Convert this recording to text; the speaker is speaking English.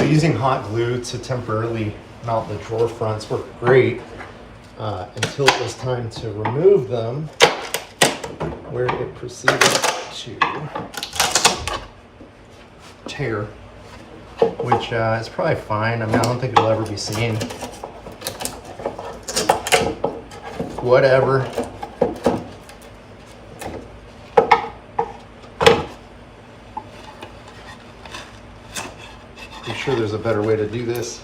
So using hot glue to temporarily mount the drawer fronts worked great until it was time to remove them, where it proceeded to tear, which is probably fine. I mean, I don't think it'll ever be seen. Whatever. Pretty sure there's a better way to do this.